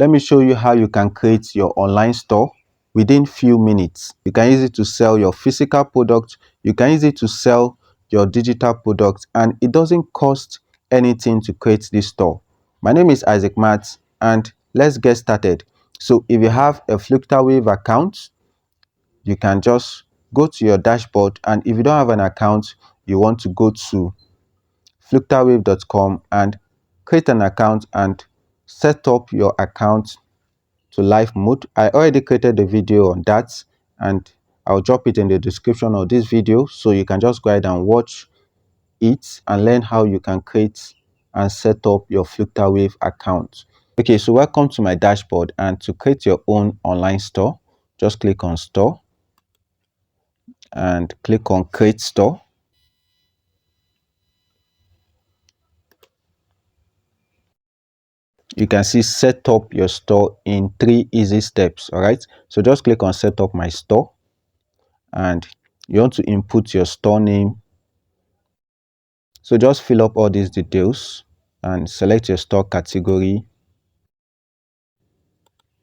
Let me show you how you can create your online store within few minutes. You can use it to sell your physical product, you can use it to sell your digital product, and it doesn't cost anything to create this store. My name is Isaac Matt, and let's get started. So if you have a Flutterwave account, you can just go to your dashboard, and if you don't have an account, you want to go to flutterwave.com and create an account and set up your account to live mode. I already created a video on that, and I'll drop it in the description of this video, so you can just go ahead and watch it and learn how you can create and set up your Flutterwave account. Okay, so welcome to my dashboard, and to create your own online store, just click on store and click on create store. You can see set up your store in 3 easy steps. All right, so just click on set up my store, and you want to input your store name. So just fill up all these details and select your store category.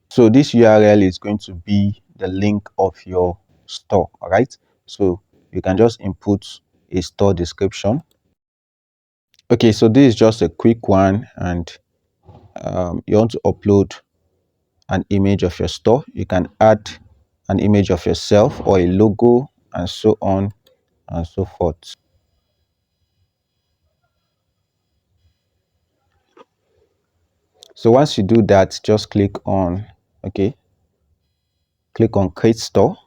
So this URL is going to be the link of your store. All right, so you can just input a store description. Okay, so this is just a quick one, and you want to upload an image of your store. You can add an image of yourself or a logo, and so on and so forth. So once you do that, just click on create store,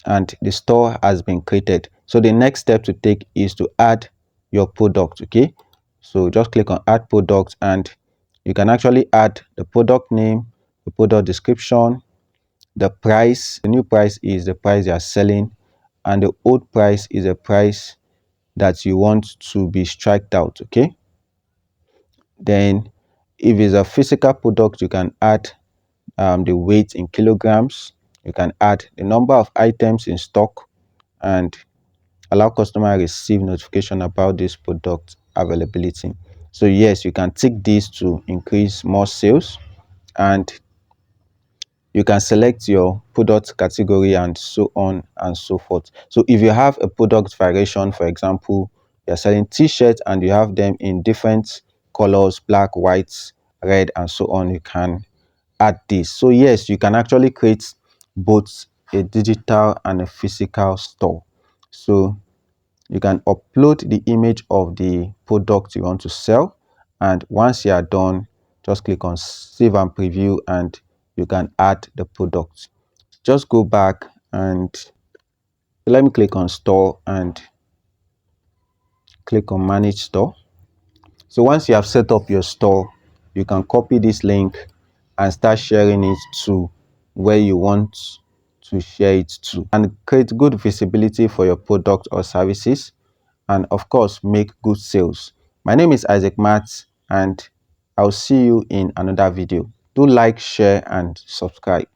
and the store has been created. So the next step to take is to add your product. Okay, so just click on add product, and you can actually add the product name, the product description, the price. The new price is the price you are selling, and the old price is a price that you want to be striked out. Okay, then if it's a physical product, you can add the weight in kilograms. You can add the number of items in stock, and allow customer receive notification about this product availability. So yes, you can tick this to increase more sales, and you can select your product category, and so on and so forth. So if you have a product variation, for example, you're selling t-shirts and you have them in different colors, black, white, red, and so on, you can add this. So yes, you can actually create both a digital and a physical store. So you can upload the image of the product you want to sell, and once you are done, just click on save and preview, and you can add the product. Just go back and let me click on store and click on manage store. So once you have set up your store, you can copy this link and start sharing it to where you want to share it to, and create good visibility for your product or services, and of course make good sales. My name is Isaac Matt, and I'll see you in another video. Do like, share, and subscribe.